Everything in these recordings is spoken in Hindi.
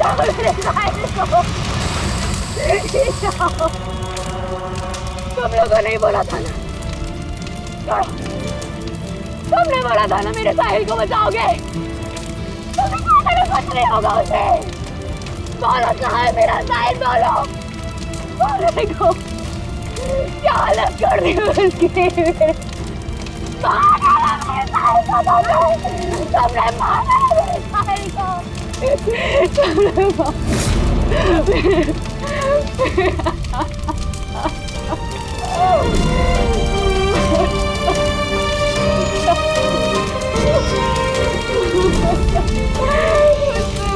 मेरे साहिल को। तुम लोगों ने बोला था ना, तुमने बोला था ना मेरे साहिल को बचाओगे। तुमने कहा था ना कुछ नहीं होगा उसे। बोलो कहाँ है मेरा साहिल, बोलो। बोलने को क्या हालत कर दी उसकी। मारा मेरे साहिल को तुमने मारा मेरे साहिल को।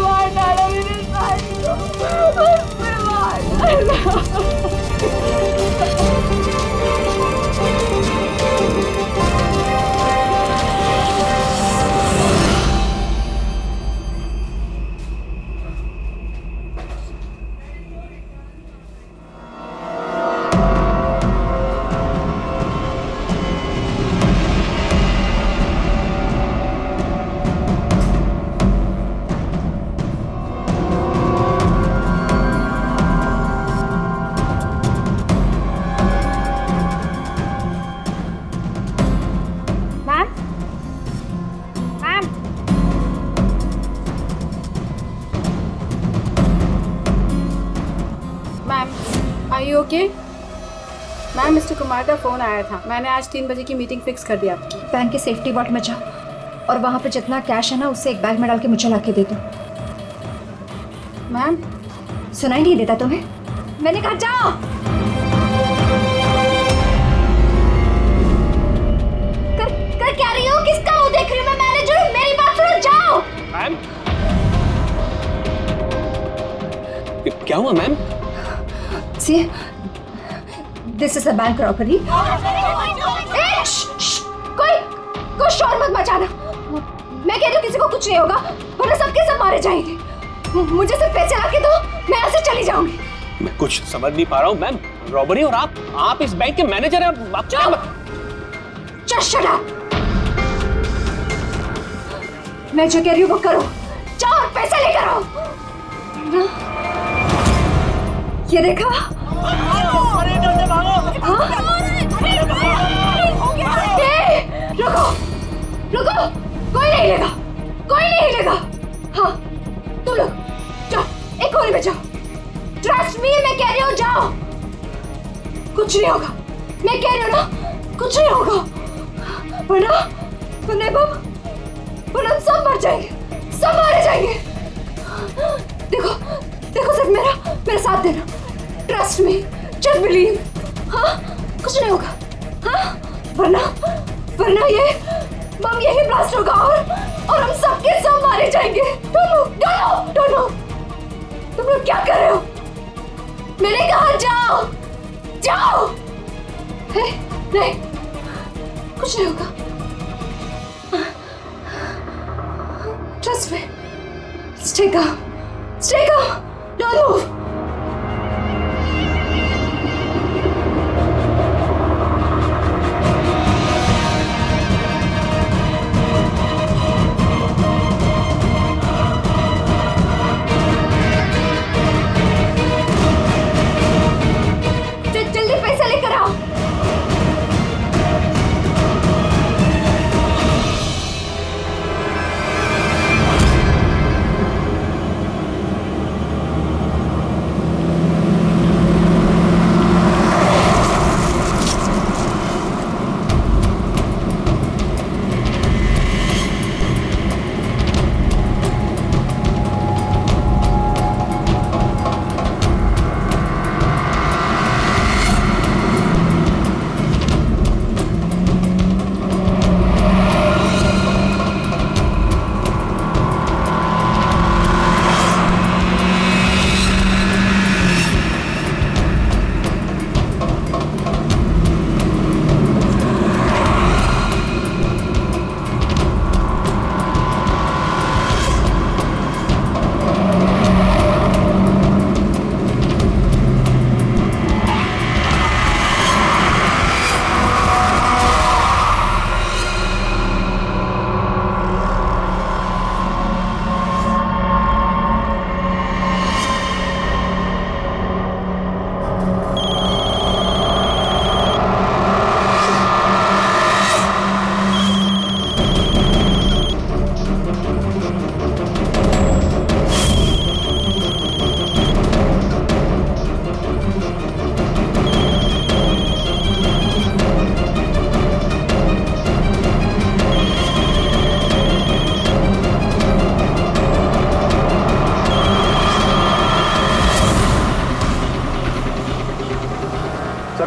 मार डाला मेरे साहिल को, मार डाला। ओके मैम, मिस्टर कुमार का फ़ोन आया था। मैंने आज 3 बजे की मीटिंग फिक्स कर दी आपकी। बैंक के सेफ्टी वॉल्ट में जाओ और वहाँ पे जितना कैश है ना उससे एक बैग में डाल के मुझे ला के दे दो। मैम सुनाई नहीं देता तुम्हें? मैंने कहा जाओ। कर क्या रही हो? किसका मुंह देख रही हो? मैं मैनेजर हूँ, मेरी बात सुनो, जाओ। मैम क्या हुआ ma'am? See, this is a bank robbery. कोई शोर मत मचाना। मैं कह रही हूँ किसी को कुछ नहीं होगा, वरना सबके सब मारे जाएंगे। मुझे सिर्फ पैसे लाके दो, मैं यहाँ से चली जाऊंगी। मैं कुछ समझ नहीं पा रहा हूँ मैम। रॉबरी और आप इस बैंक के मैनेजर हैं। आप Just shut up. मैं जो कह रही हूँ वो करो। जाओ और पैसे लेकर आओ। ये देखा? रुको, कोई नहीं लेगा। हाँ, तुम लोग जाओ, एक कोने में जाओ। ट्रस्ट मी, मैं कह रही हूँ जाओ। कुछ नहीं होगा, मैं कह रही हूँ ना, कुछ नहीं होगा। वरना हम सब मर जाएंगे, सब मारे जाएंगे। देखो सिर्फ मेरा साथ देना। Trust me, just believe. हाँ, कुछ नहीं होगा। हाँ, वरना ये बम यही ब्लास्ट होगा और हम सबके सब मारे जाएंगे। Don't know. तुम लोग क्या कर रहे हो? मैंने कहा जाओ। नहीं, कुछ नहीं होगा। Trust me. Stay calm. Don't move. जल्दी पैसा लेकर आओ।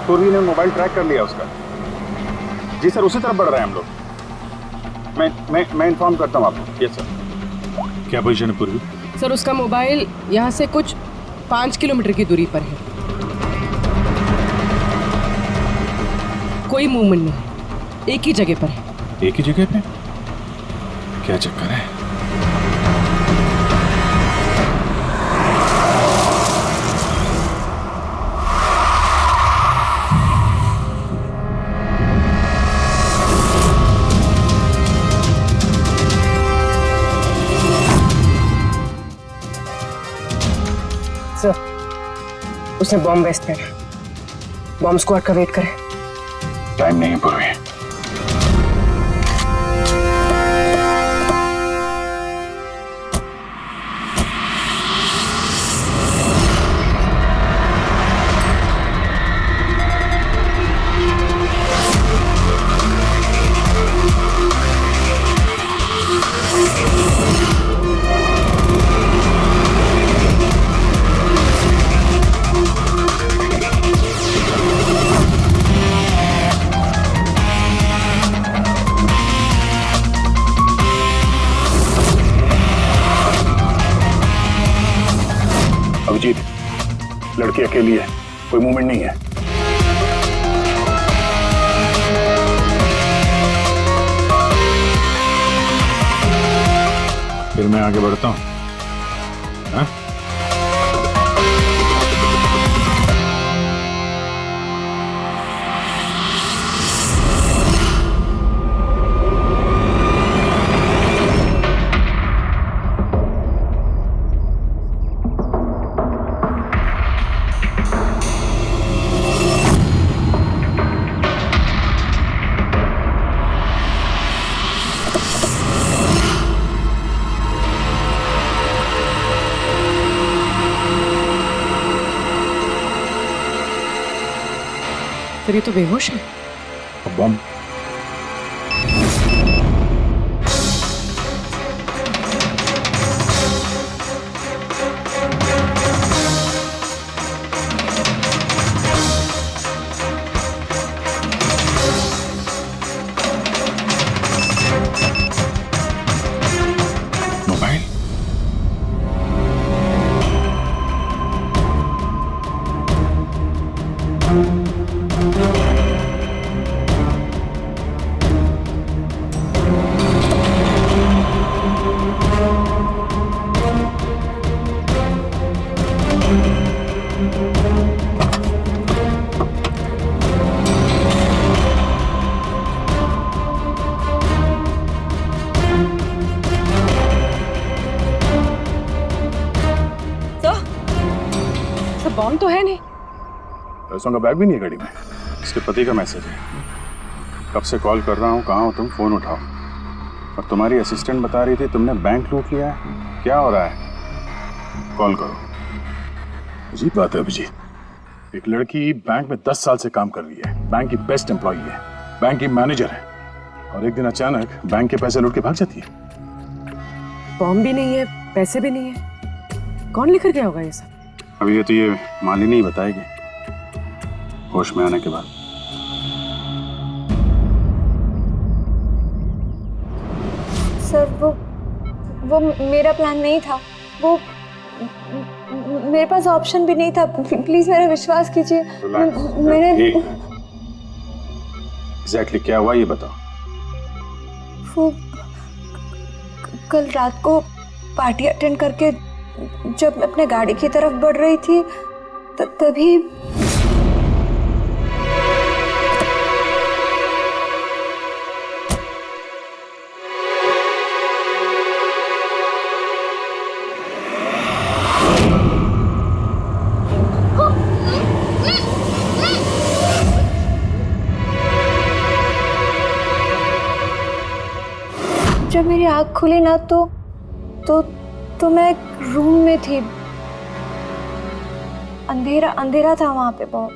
पूर्वी ने मोबाइल ट्रैक कर लिया उसका। जी सर, उसी तरफ बढ़ रहे हैं हम लोग। मैं इन्फॉर्म करता हूँ आपको। Yes sir. क्या पोजीशन है पूर्वी? सर उसका मोबाइल यहाँ से कुछ 5 किलोमीटर की दूरी पर है। कोई मूवमेंट नहीं है, एक ही जगह पर है। एक ही जगह पे? क्या चक्कर है? सर उसने बॉम्ब वेस्ट पहना, बॉम्ब स्क्वाड का वेट करें। टाइम नहीं है पूर्वी। अभिजीत, लड़की अकेली है, कोई मूवमेंट नहीं है। फिर मैं आगे बढ़ता हूँ। हाँ? सर ये तो बेहोश है। बम। मोबाइल। सर बॉम्ब तो है नहीं। पैसों का बैग भी नहीं है गाड़ी में। इसके पति का मैसेज है। कब से कॉल कर रहा हूँ, कहाँ हो तुम, फोन उठाओ। और तुम्हारी असिस्टेंट बता रही थी तुमने बैंक लूट लिया है। क्या हो रहा है? कॉल करो। अजीब बात है अभिजीत, एक लड़की बैंक में 10 साल से काम कर रही है, बैंक की बेस्ट एम्प्लॉई है, बैंक की मैनेजर है, और एक दिन अचानक बैंक के पैसे लूट के भाग जाती है। बॉम्ब भी नहीं है, पैसे भी नहीं है, कौन लेकर गया होगा ये सब? अभी ये तो ये मालिनी ही बताएगी होश में आने के बाद। सर वो मेरा प्लान नहीं था। वो मेरे पास ऑप्शन भी नहीं था। प्लीज मेरा विश्वास कीजिए। मैंने एग्जैक्टली क्या हुआ ये बताओ। वो कल रात को पार्टी अटेंड करके जब मैं अपने गाड़ी की तरफ बढ़ रही थी तभी जब मेरी आँख खुली ना तो मैं एक रूम में थी। अंधेरा अंधेरा था वहां पे बहुत।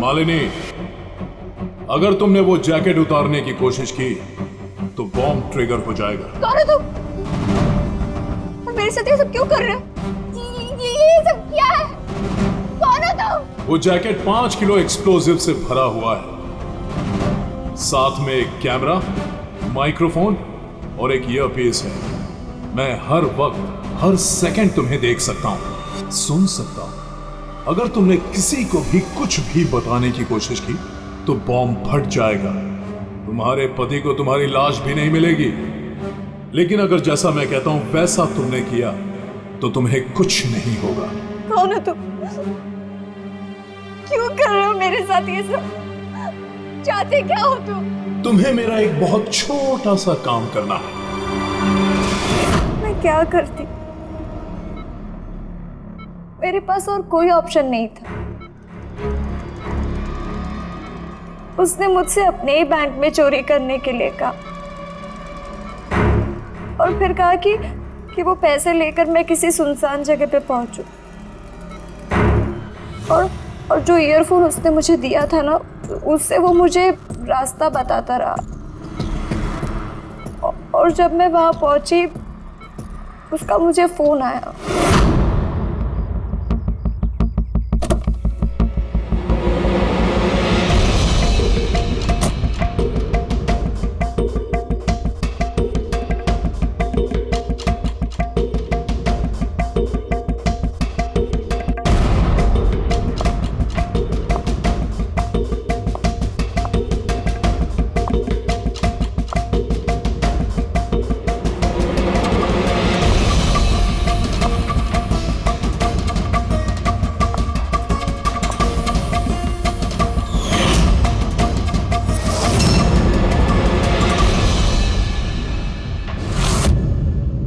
मालिनी, अगर तुमने वो जैकेट उतारने की कोशिश की तो बॉम्ब ट्रिगर हो जाएगा। कौन हो तुम? और मेरे साथ ये सब क्यों कर रहे हो? ये सब क्या है? कौन हो तुम? वो जैकेट 5 किलो एक्सप्लोजिव से भरा हुआ है। साथ में एक कैमरा, माइक्रोफोन और एक ईयरपीस है। मैं हर वक्त, हर सेकंड तुम्हें देख सकता हूं, सुन सकता हूं। अगर तुमने किसी को भी कुछ भी बताने की कोशिश की तो बॉम्ब फट जाएगा। तुम्हारे पति को तुम्हारी लाश भी नहीं मिलेगी। लेकिन अगर जैसा मैं कहता हूं वैसा तुमने किया तो तुम्हें कुछ नहीं होगा। कौन हो तुम? क्यों कर रहे हो मेरे साथ ये सब? चाहते क्या हो तुम? तुम्हें मेरा एक बहुत छोटा सा काम करना है। मैं क्या करती? मेरे पास और कोई ऑप्शन नहीं था। उसने मुझसे अपने ही बैंक में चोरी करने के लिए कहा और फिर कहा कि वो पैसे लेकर मैं किसी सुनसान जगह पे पहुंचूं। और जो ईयरफोन उसने मुझे दिया था ना, उससे वो मुझे रास्ता बताता रहा। और जब मैं वहां पहुंची, उसका मुझे फोन आया।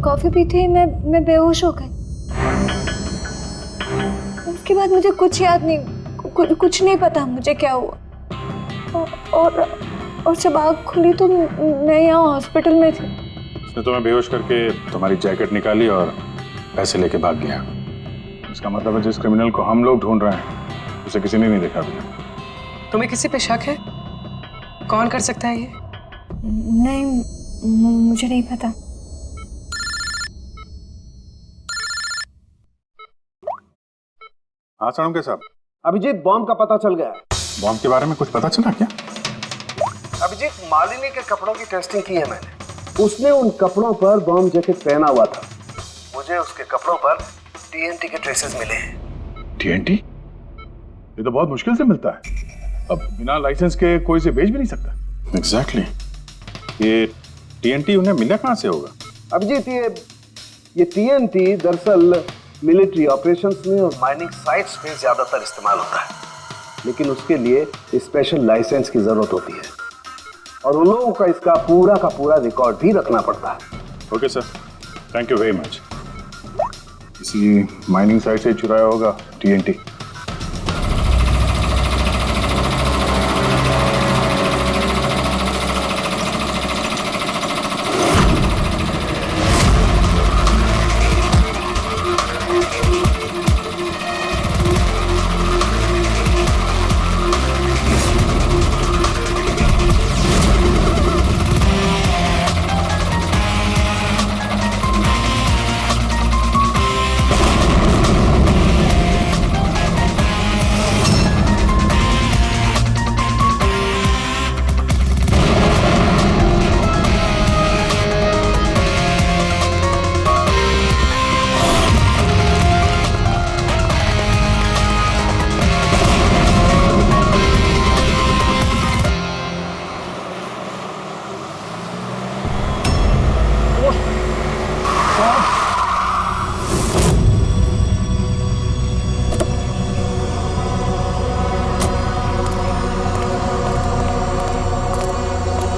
कॉफी पी थी, मैं बेहोश हो गई। उसके बाद मुझे कुछ याद नहीं, कुछ नहीं पता मुझे क्या हुआ। और जब आँख खुली तो मैं यहाँ हॉस्पिटल में थी। उसने तुम्हें बेहोश करके तुम्हारी जैकेट निकाली और पैसे लेके भाग गया। इसका मतलब है जिस क्रिमिनल को हम लोग ढूंढ रहे हैं उसे किसी ने नहीं देखा अभी। तुम्हें किसी पे शक है? कौन कर सकता है ये? नहीं, मुझे नहीं पता। हाँ साणुके साहब। अभिजीत, बॉम्ब का पता चल गया है। बॉम्ब के बारे में कुछ पता चला क्या? अभिजीत, मालिनी के कपड़ों की टेस्टिंग की है मैंने। उसने उन कपड़ों पर बॉम्ब जैकेट पहना हुआ था। मुझे उसके कपड़ों पर टीएनटी के ट्रेसेस मिले हैं। टीएनटी? ये तो बहुत मुश्किल से मिलता है। अब बिना लाइसेंस के कोई से बेच भी नहीं सकता। एग्जैक्टली। ये टीएनटी उन्हें मिला कहाँ से होगा? अभिजीत, ये टीएनटी दरअसल मिलिट्री ऑपरेशंस में और माइनिंग साइट्स में ज्यादातर इस्तेमाल होता है, लेकिन उसके लिए स्पेशल लाइसेंस की जरूरत होती है और उन लोगों का इसका पूरा का पूरा रिकॉर्ड भी रखना पड़ता है। Okay sir, thank you very much. किसी माइनिंग साइट से चुराया होगा टीएनटी।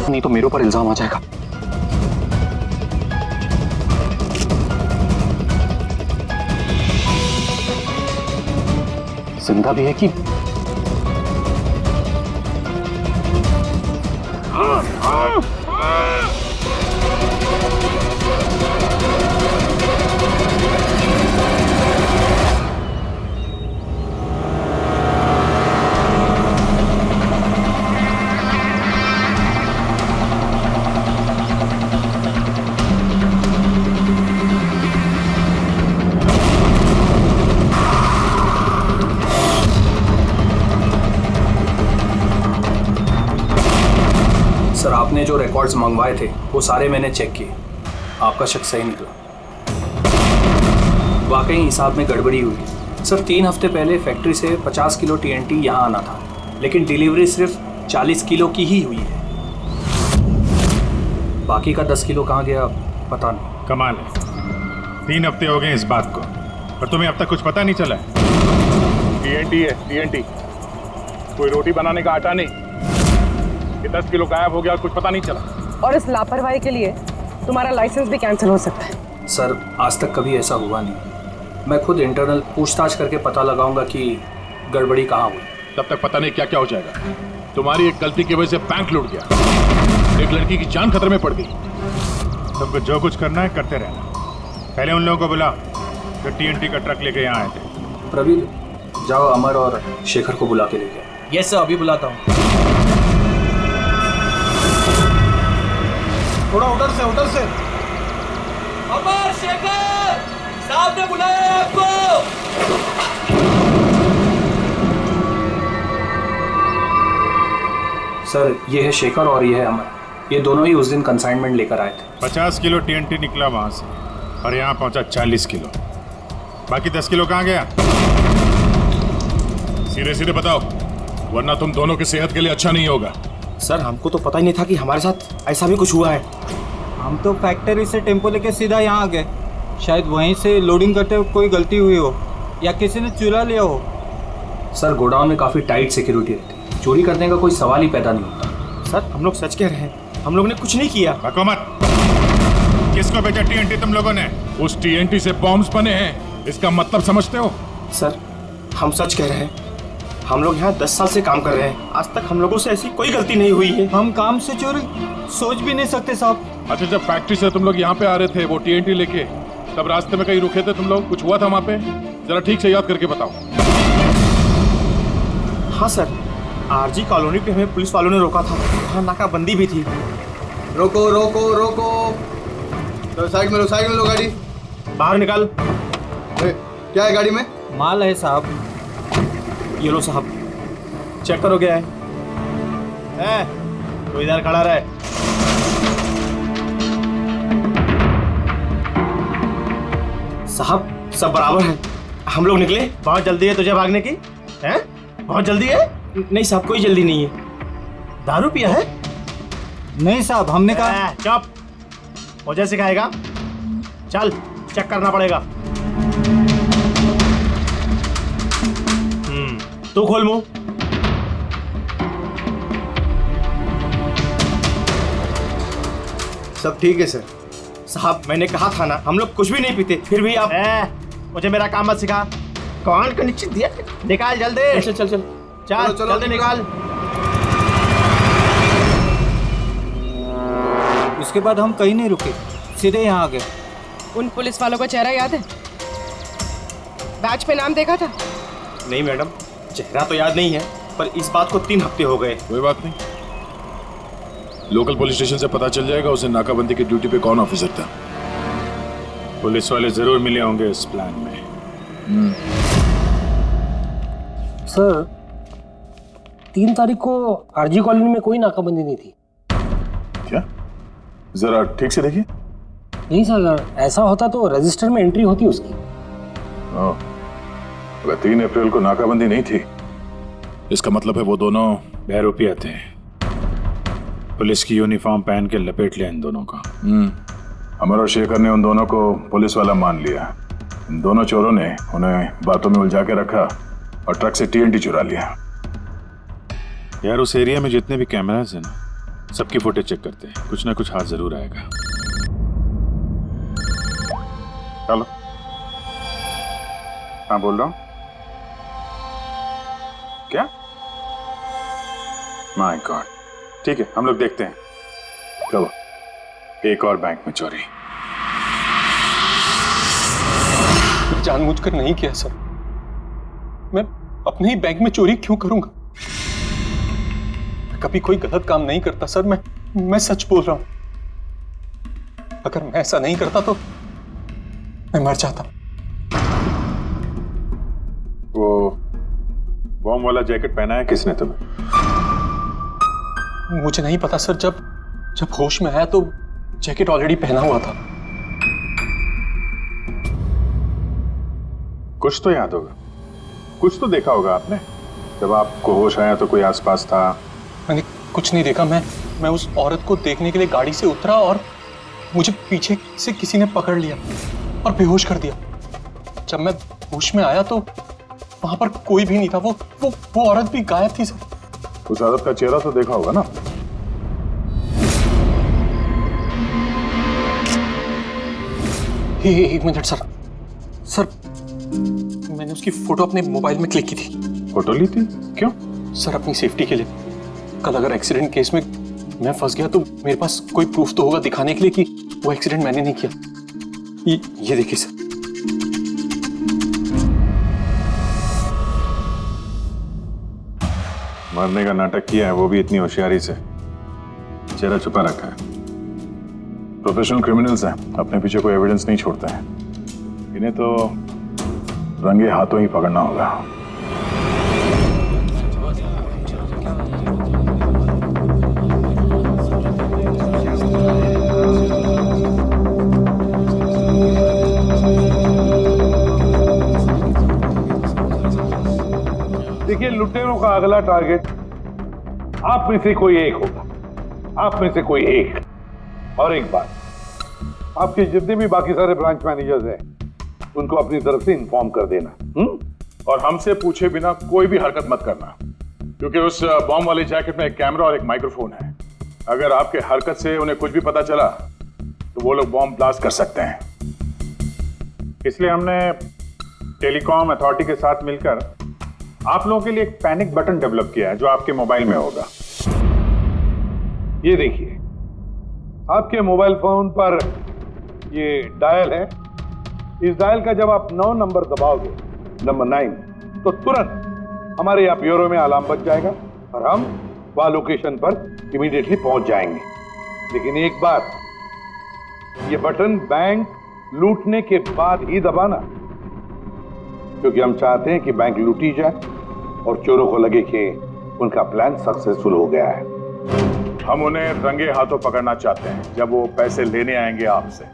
नहीं तो मेरे ऊपर इल्जाम आ जाएगा। जिंदा भी है कि जो रिकॉर्ड्स मंगवाए थे वो सारे मैंने चेक किए, आपका शक सही निकला। वाकई हिसाब में गड़बड़ी हुई। सर 3 हफ्ते पहले फैक्ट्री से 50 किलो TNT यहाँ आना था, लेकिन डिलीवरी सिर्फ 40 किलो की ही हुई है। बाकी का 10 किलो कहाँ गया पता नहीं। कमाल है, 3 हफ्ते हो गए इस बात को और तुम्हें अब तक कुछ पता नहीं चला? TNT है TNT, कोई रोटी बनाने का आटा नहीं। ये 10 किलो गायब हो गया और कुछ पता नहीं चला। और इस लापरवाही के लिए तुम्हारा लाइसेंस भी कैंसिल हो सकता है। सर आज तक कभी ऐसा हुआ नहीं। मैं खुद इंटरनल पूछताछ करके पता लगाऊंगा कि गड़बड़ी कहाँ हुई। तब तक पता नहीं क्या क्या हो जाएगा। तुम्हारी एक गलती की वजह से बैंक लूट गया, एक लड़की की जान खतरे में पड़ गई। तुमको जो कुछ करना है करते रहना। पहले उन लोगों को बुला जो TNT का ट्रक लेके यहाँ आए थे। प्रवीण जाओ अमर और शेखर को बुला के लेके आओ। यस सर, अभी बुलाता हूँ। थोड़ा उधर से अमर, शेखर साहब ने बुलाया है आपको। सर ये है शेखर और ये है अमर, ये दोनों ही उस दिन कंसाइनमेंट लेकर आए थे। 50 किलो TNT निकला वहां से और यहाँ पहुंचा 40 किलो। बाकी 10 किलो कहाँ गया? सीधे सीधे बताओ, वरना तुम दोनों की सेहत के लिए अच्छा नहीं होगा। सर हमको तो पता ही नहीं था कि हमारे साथ ऐसा भी कुछ हुआ है। हम तो फैक्ट्री से टेम्पो लेके सीधा यहाँ आ गए। शायद वहीं से लोडिंग करते वक्त कोई गलती हुई हो या किसी ने चुरा लिया हो। सर गोडाउन में काफ़ी टाइट सिक्योरिटी रहती, चोरी करने का कोई सवाल ही पैदा नहीं होता। सर हम लोग सच कह रहे हैं, हम लोगों ने कुछ नहीं किया। बको मत। किसको भेजा TNT तुम लोगों ने? उस TNT से बॉम्ब्स बने हैं, इसका मतलब समझते हो? सर हम सच कह रहे हैं, हम लोग यहाँ 10 साल से काम कर रहे हैं, आज तक हम लोगों से ऐसी कोई गलती नहीं हुई है। हम काम से चोरी सोच भी नहीं सकते साहब। अच्छा, जब फैक्ट्री से तुम लोग यहाँ पे आ रहे थे वो TNT लेके, तब रास्ते में कहीं रुके थे तुम लोग? कुछ हुआ था वहाँ पे? जरा ठीक से याद करके बताओ। हाँ सर, RG कॉलोनी पे हमें पुलिस वालों ने रोका था, वहाँ नाकाबंदी भी थी। रोको रोको रोको, तो साइड में लो गाड़ी। बाहर निकाल। क्या है गाड़ी में? माल है साहब। ये लो साहब, चेक करो क्या है। तो इधर खड़ा रहे। साहब सब बराबर है, हम लोग निकले। बहुत जल्दी है तुझे भागने की? हैं? बहुत जल्दी है? नहीं साहब कोई जल्दी नहीं है। दारू पिया है? नहीं साहब, हमने कहा। चुप, मुझे सिखाएगा? चल चेक करना पड़ेगा। तू खोल मुंह। सब ठीक है सर। साहब मैंने कहा था ना, हम लोग कुछ भी नहीं पीते, फिर भी आप मुझे मेरा काम मत सिखा। कौन का निश्चित दिया? निकाल जल्दी। चल चल चल चल जल्दी निकाल। उसके बाद हम कहीं नहीं रुके, सीधे यहाँ आ गए। उन पुलिस वालों का चेहरा याद है? बैच पे नाम देखा था? नहीं मैडम, चेहरा तो याद नहीं है, पर इस बात को 3 हफ्ते हो गए। कोई बात नहीं, लोकल पुलिस स्टेशन से पता चल जाएगा उसे नाकाबंदी की ड्यूटी पे कौन ऑफिसर था। पुलिस वाले जरूर मिले होंगे इस प्लान में। सर 3 तारीख को RG कॉलोनी में कोई नाकाबंदी नहीं थी। क्या? जरा ठीक से देखिए। नहीं सर, अगर ऐसा होता तो रजिस्टर में एंट्री होती उसकी। अगर 3 अप्रैल को नाकाबंदी नहीं थी, इसका मतलब है वो दोनों बहरूपिया थे। पुलिस की यूनिफॉर्म पहन के लपेट लिया इन दोनों का। अमर और शेखर ने उन दोनों को पुलिस वाला मान लिया। इन दोनों चोरों ने उन्हें बातों में उलझा के रखा और ट्रक से TNT चुरा लिया। यार उस एरिया में जितने भी कैमरास हैं ना, सबकी फुटेज चेक करते हैं, कुछ ना कुछ हाथ जरूर आएगा। हेलो, हाँ बोल रहा हूँ। क्या? माय गॉड, ठीक है हम लोग देखते हैं। चलो, एक और बैंक में चोरी। जानबूझकर नहीं किया सर, मैं अपने ही बैंक में चोरी क्यों करूंगा? कभी कोई गलत काम नहीं करता सर, मैं सच बोल रहा हूं। अगर मैं ऐसा नहीं करता तो मैं मर जाता। वो बॉम्ब वाला जैकेट पहना है किसने तुम्हें? मुझे नहीं पता सर, जब होश में आया तो जैकेट ऑलरेडी पहना हुआ था। कुछ तो याद होगा, कुछ तो देखा होगा आपने। जब आपको होश आया तो कोई आसपास था? मैंने कुछ नहीं देखा। मैं उस औरत को देखने के लिए गाड़ी से उतरा और मुझे पीछे से किसी ने पकड़ लिया और बेहोश कर दिया। जब मैं होश में आया तो वहां पर कोई भी नहीं था। वो औरत भी गायब थी सर। उस औरत का चेहरा तो देखा होगा ना? एक मिनट सर, मैंने उसकी फोटो अपने मोबाइल में क्लिक की थी। फोटो ली थी? क्यों? सर अपनी सेफ्टी के लिए। कल अगर एक्सीडेंट केस में मैं फंस गया तो मेरे पास कोई प्रूफ तो होगा दिखाने के लिए कि वो एक्सीडेंट मैंने नहीं किया। ये देखिए सर। मरने का नाटक किया है, वो भी इतनी होशियारी से। चेहरा छुपा रखा है। प्रोफेशनल क्रिमिनल्स हैं, अपने पीछे कोई एविडेंस नहीं छोड़ते हैं। इन्हें तो रंगे हाथों ही पकड़ना होगा। देखिए, लुटेरों का अगला टारगेट आप में से कोई एक होगा। आप में से कोई एक। और एक बात, आपके जितने भी बाकी सारे ब्रांच मैनेजर्स हैं उनको अपनी तरफ से इन्फॉर्म कर देना। और हमसे पूछे बिना कोई भी हरकत मत करना, क्योंकि उस बॉम्ब वाले जैकेट में एक कैमरा और एक माइक्रोफोन है। अगर आपके हरकत से उन्हें कुछ भी पता चला तो वो लोग बॉम्ब ब्लास्ट कर सकते हैं। इसलिए हमने टेलीकॉम अथॉरिटी के साथ मिलकर आप लोगों के लिए एक पैनिक बटन डेवलप किया है जो आपके मोबाइल में होगा। ये देखिए, आपके मोबाइल फोन पर ये डायल है। इस डायल का जब आप 9 नंबर दबाओगे, नंबर 9, तो तुरंत हमारे यहाँ ब्यूरो में अलार्म बज जाएगा और हम वह लोकेशन पर इमीडिएटली पहुंच जाएंगे। लेकिन एक बात, ये बटन बैंक लूटने के बाद ही दबाना, क्योंकि हम चाहते हैं कि बैंक लूटी जाए और चोरों को लगे कि उनका प्लान सक्सेसफुल हो गया है। हम उन्हें रंगे हाथों पकड़ना चाहते हैं जब वो पैसे लेने आएंगे आपसे।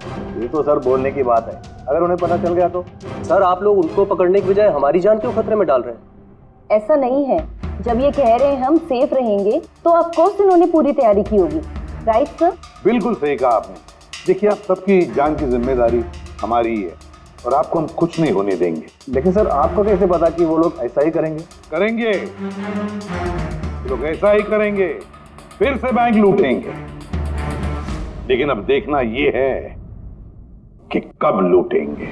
ये तो सर बोलने की बात है, अगर उन्हें पता चल गया तो? सर आप लोग उनको पकड़ने की बजाय हमारी जान क्यों खतरे में डाल रहे हैं? ऐसा नहीं है, जब ये कह रहे हैं हम सेफ रहेंगे तो ऑफ कोर्स इन्होंने पूरी तैयारी की होगी। Right sir? बिल्कुल सही कहा आपने। देखिए, आप सबकी जान की जिम्मेदारी हमारी ही है और आपको हम कुछ नहीं होने देंगे। लेकिन सर आपको कैसे पता कि वो लोग ऐसा ही करेंगे? करेंगे, लोग ऐसा ही करेंगे, फिर से बैंक लूटेंगे। लेकिन अब देखना ये है कि कब लूटेंगे।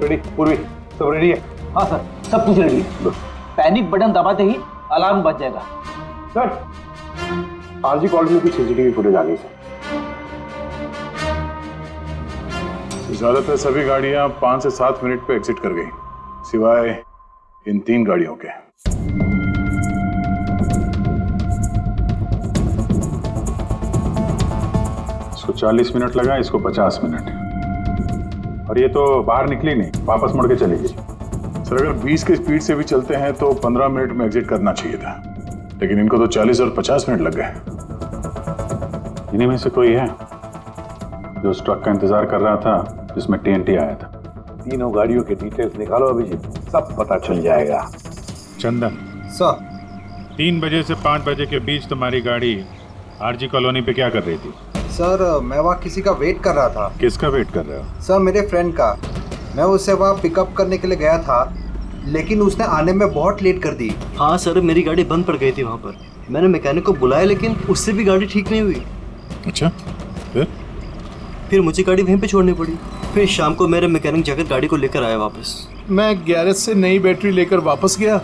रेडी? पूर्वी सब रेडी है? हाँ सर, सब कुछ रेडी है। पैनिक बटन दबाते ही अलार्म बज जाएगा। सर, आरजी कॉलोनी की सीसीटीवी फुटेज आ गई सर। ज्यादातर सभी गाड़ियां 5 से 7 मिनट पे एग्जिट कर गई, सिवाय इन 3 गाड़ियों के। इसको 40 मिनट लगा, इसको 50 मिनट। और ये तो बाहर निकली नहीं, वापस मुड़ के चली गई। सर अगर 20 की स्पीड से भी चलते हैं तो 15 मिनट में एग्जिट करना चाहिए था, लेकिन इनको तो 40 और 50 मिनट लग गए। इन्हीं में से कोई है जो उस ट्रक का इंतजार कर रहा था जिसमें TNT आया था? तीनों गाड़ियों के डिटेल्स निकालो अभिजीत, सब पता चल जाएगा। चंदन सर, 3 बजे से 5 बजे के बीच तुम्हारी गाड़ी आरजी कॉलोनी पे क्या कर रही थी? सर मैं वहाँ किसी का वेट कर रहा था। किसका वेट कर रहे हो? सर मेरे फ्रेंड का। मैं उससे वहाँ पिकअप करने के लिए गया था, लेकिन उसने आने में बहुत लेट कर दी। हाँ सर, मेरी गाड़ी बंद पड़ गई थी वहाँ पर। मैंने मैकेनिक को बुलाया लेकिन उससे भी गाड़ी ठीक नहीं हुई। अच्छा, फिर मुझे गाड़ी वहीं पे छोड़नी पड़ी। फिर शाम को मेरे मैकेनिक जाकर गाड़ी को लेकर आया वापस। मैं गैरेज से नई बैटरी लेकर वापस गया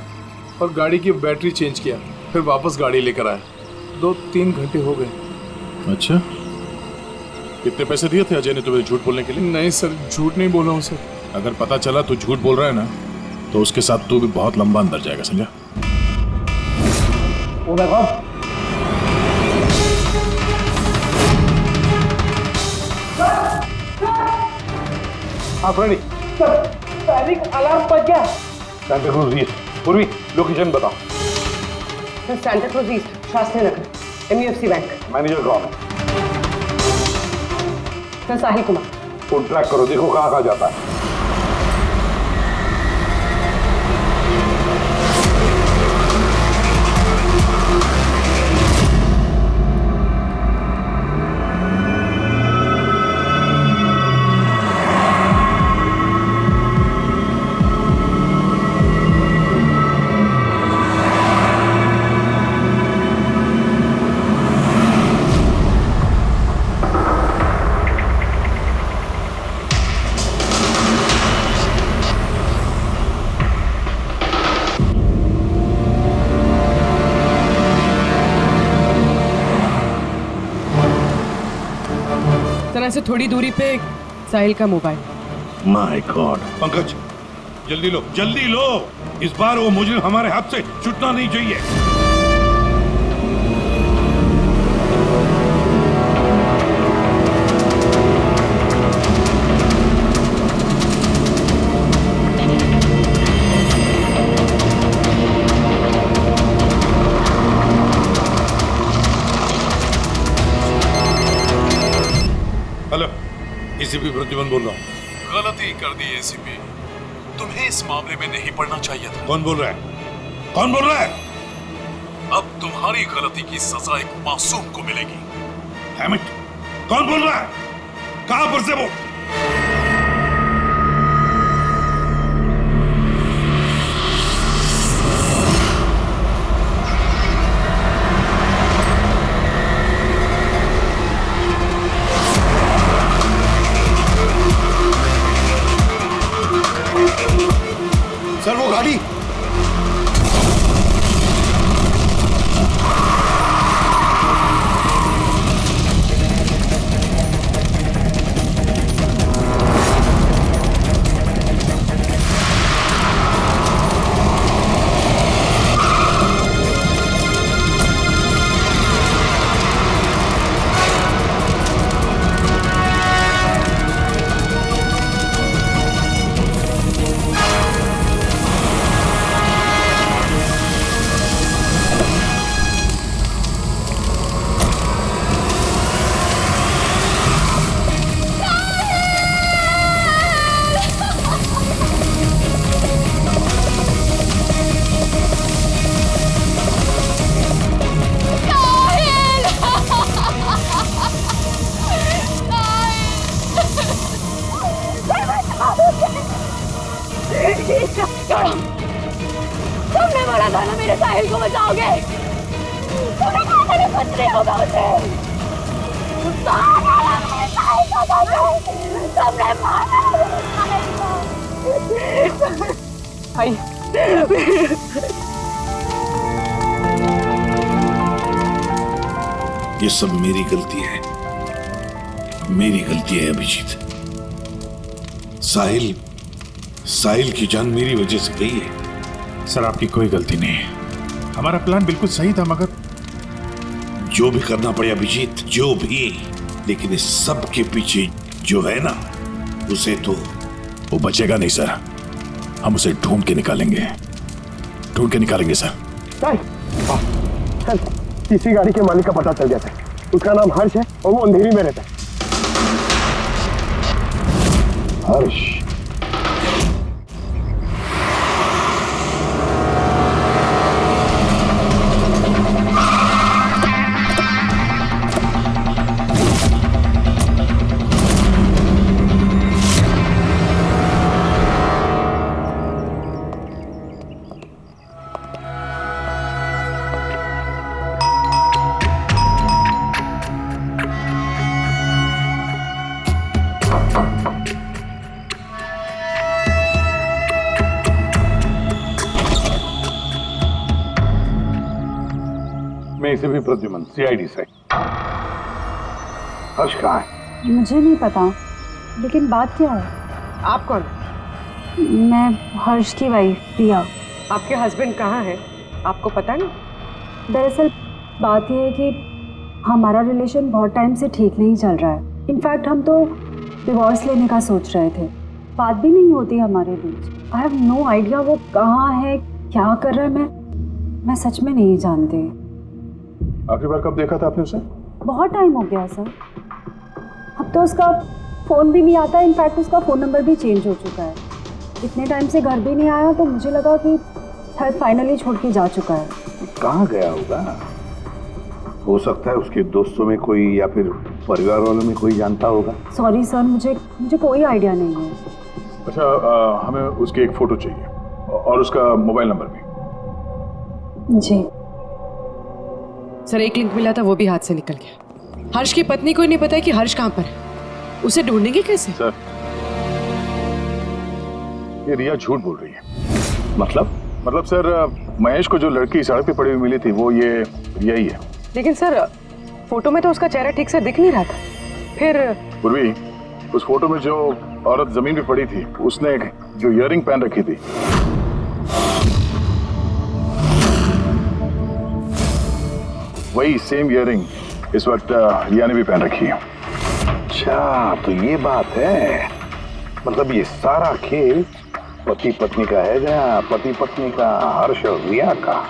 और गाड़ी की बैटरी चेंज किया, फिर वापस गाड़ी लेकर आया। 2-3 घंटे हो गए। अच्छा, कितने पैसे दिए थे अजय ने तुम्हें झूठ बोलने के लिए? नहीं सर, झूठ नहीं बोल रहा हूँ सर। अगर पता चला तू झूठ बोल रहा है ना, तो उसके साथ तू भी बहुत लंबा अंदर जाएगा, समझा? Back of. आप रेडी? पैनिक अलार्म बज गया। Santa cruise east. पूर्वी लोकेशन बताओ। Santa cruise east, Shastri Nagar, MUFC bank. Manager कौन है? Sir Sahil Kumar. Phone track करो, देखो कहाँ कहाँ जाता है। से थोड़ी दूरी पे साहिल का मोबाइल। My God. पंकज जल्दी लो, जल्दी लो, इस बार वो मुजरिम हमारे हाथ से छूटना नहीं चाहिए। हेलो, एसीपी प्रद्युमन बोल रहा हूँ। गलती कर दी एसीपी, तुम्हें इस मामले में नहीं पड़ना चाहिए था। कौन बोल रहा है? कौन बोल रहा है? अब तुम्हारी गलती की सजा एक मासूम को मिलेगी। डैम इट, कौन बोल रहा है? कहां पर से वो? सर वो गाड़ी। तुमने बोला था ना मेरे साहिल को बचाओगे। तुमने कहा था ना कुछ नहीं होगा उसे। तुमने मारा भाई ये सब मेरी गलती है, मेरी गलती है अभिजीत। साहिल की जान मेरी वजह से गई है। सर आपकी कोई गलती नहीं है, हमारा प्लान बिल्कुल सही था, मगर जो भी करना पड़े अभिजीत, जो भी, लेकिन इस सब के पीछे जो है ना, उसे तो वो बचेगा नहीं सर। हम उसे ढूंढ के निकालेंगे सर। सर तीसरी गाड़ी के मालिक का पता चल गया सर। उसका नाम हर्ष है और वो अंधेरी में रहता है। हर्ष? मैं इसे भी प्रद्युमन, CID से। हर्ष कहाँ है? मुझे नहीं पता, लेकिन बात क्या है? आप कौन? मैं हर्ष की वाइफ प्रिया। आपके हस्बैंड कहाँ है? आपको पता नहीं? दरअसल बात यह है कि हमारा रिलेशन बहुत टाइम से ठीक नहीं चल रहा है। इनफैक्ट हम तो डिवोर्स लेने का सोच रहे थे, बात भी नहीं होती हमारे बीच। आई हैव नो आइडिया वो कहाँ है, क्या कर रहा है, मैं सच में नहीं जानती। आखिरी बार कब देखा था आपने उसे? बहुत टाइम हो गया सर, अब तो उसका फ़ोन भी नहीं आता। इनफैक्ट उसका फ़ोन नंबर भी चेंज हो चुका है। इतने टाइम से घर भी नहीं आया, तो मुझे लगा कि शायद फाइनली छोड़ के जा चुका है। कहाँ गया होगा? हो सकता है उसके दोस्तों में कोई या फिर परिवार वालों में कोई जानता होगा। सॉरी सर, मुझे कोई आइडिया नहीं है। अच्छा, हमें उसकी एक फोटो चाहिए और उसका मोबाइल नंबर भी। जी सर, एक लिंक मिला था, वो भी हाथ से निकल गया। हर्ष की पत्नी को नहीं पता है कि हर्ष कहाँ पर है, उसे ढूंढेंगे कैसे? सर, ये रिया झूठ बोल रही है। मतलब सर, महेश को जो लड़की सड़क पे पड़ी हुई मिली थी वो ये रिया ही है। लेकिन सर, फोटो में तो उसका चेहरा ठीक से दिख नहीं रहा था। फिर पूर्वी, उस फोटो में जो औरत जमीन पे पड़ी थी, उसने जो इयररिंग पहन रखी थी, वही सेम इयररिंग इस वक्त रिया ने भी पहन रखी है। अच्छा, तो ये बात है। मतलब ये सारा खेल पति पत्नी का है, जहाँ पति पत्नी का, हर्ष और रिया का।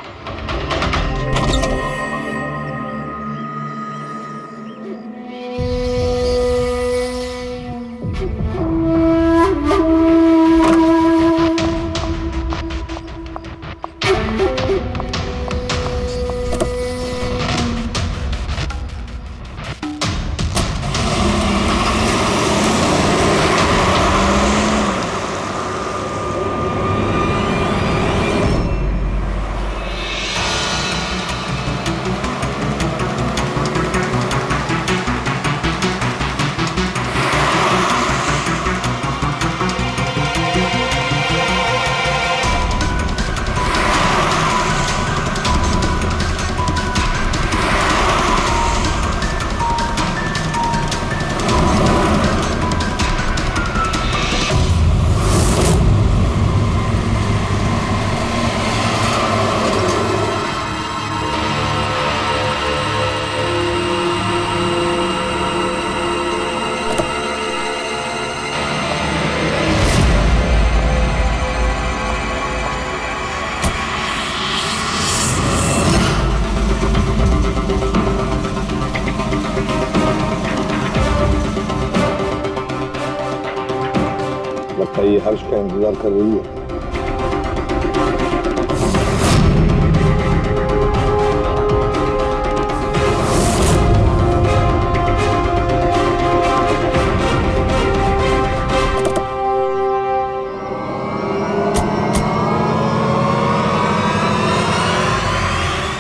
लगता है ये हर्ष का इंतजार कर रही है।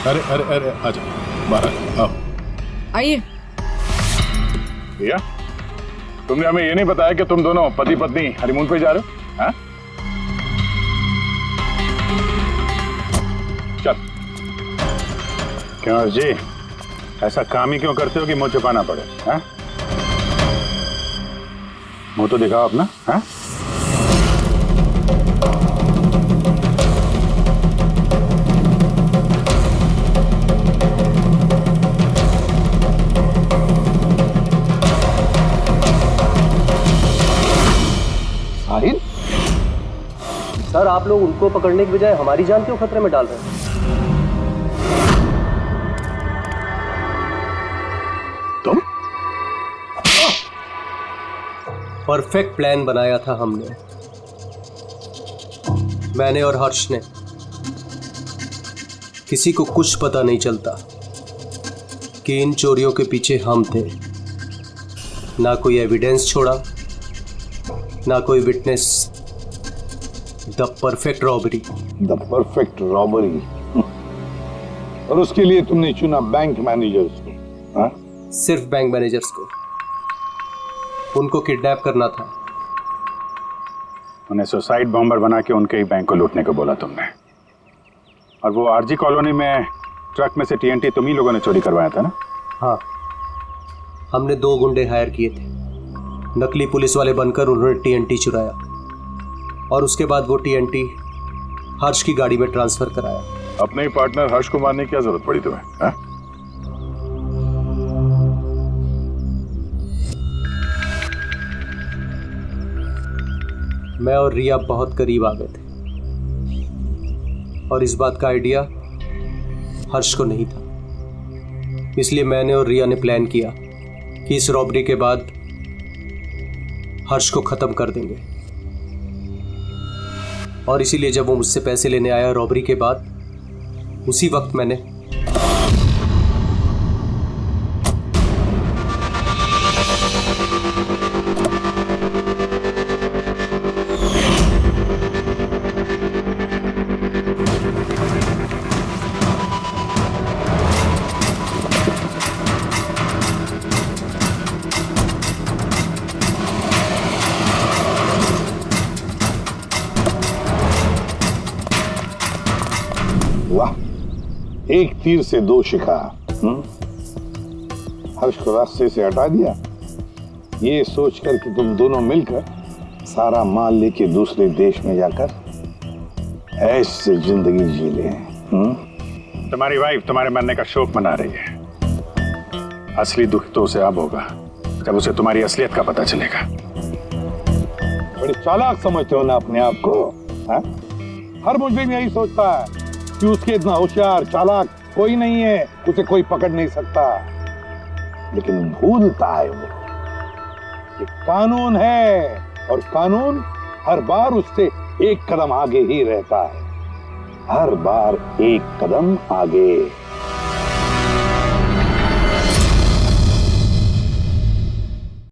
अरे अरे अरे, आजा बाहर आओ। आइए। भैया, तुमने हमें ये नहीं बताया कि तुम दोनों पति पत्नी हनीमून पे जा रहे हो? हाँ? चल। क्यों जी, ऐसा काम ही क्यों करते हो कि मुंह छुपाना पड़े? हाँ? मुंह तो दिखाओ अपना। हाँ? साहिल? सर, आप लोग उनको पकड़ने की बजाय हमारी जान क्यों खतरे में डाल रहे हैं? तुम? परफेक्ट प्लान बनाया था हमने, मैंने और हर्ष ने। किसी को कुछ पता नहीं चलता कि इन चोरियों के पीछे हम थे। ना कोई एविडेंस छोड़ा, ना कोई witness. The perfect robbery. The perfect robbery. और उसके लिए तुमने चुना बैंक मैनेजर्स को? हाँ? सिर्फ बैंक मैनेजर्स को। उनको किडनैप करना था। उन्हें सुसाइड बॉम्बर बना के उनके ही बैंक को लूटने को बोला तुमने। और वो आरजी कॉलोनी में ट्रक में से टीएनटी तुम ही लोगों ने चोरी करवाया था ना? हाँ, हमने 2 गुंडे हायर किए थे। नकली पुलिस वाले बनकर उन्होंने टीएनटी चुराया और उसके बाद वो टीएनटी हर्ष की गाड़ी में ट्रांसफर कराया। अपने ही पार्टनर हर्ष को मारने की क्या जरूरत पड़ी तुम्हें? हा? मैं और रिया बहुत करीब आ गए थे और इस बात का आइडिया हर्ष को नहीं था। इसलिए मैंने और रिया ने प्लान किया कि इस रॉबरी के बाद हर्ष को खत्म कर देंगे। और इसीलिए जब वो मुझसे पैसे लेने आया रॉबरी के बाद, उसी वक्त मैंने एक तीर से दो शिकार। हर्ष को रास्ते से हटा दिया, ये सोचकर कि तुम दोनों मिलकर सारा माल लेके दूसरे देश में जाकर ऐश से जिंदगी जी ले। तुम्हारी वाइफ तुम्हारे मरने का शोक मना रही है। असली दुख तो उसे अब होगा जब उसे तुम्हारी असलियत का पता चलेगा। बड़ी चालाक समझते हो ना अपने आप को? हा? हर मुजरिम यही सोचता है कि उसके इतना होशियार चालाक कोई नहीं है, उसे कोई पकड़ नहीं सकता। लेकिन भूलता है वो कि कानून है और कानून हर बार उससे एक कदम आगे ही रहता है, हर बार एक कदम आगे।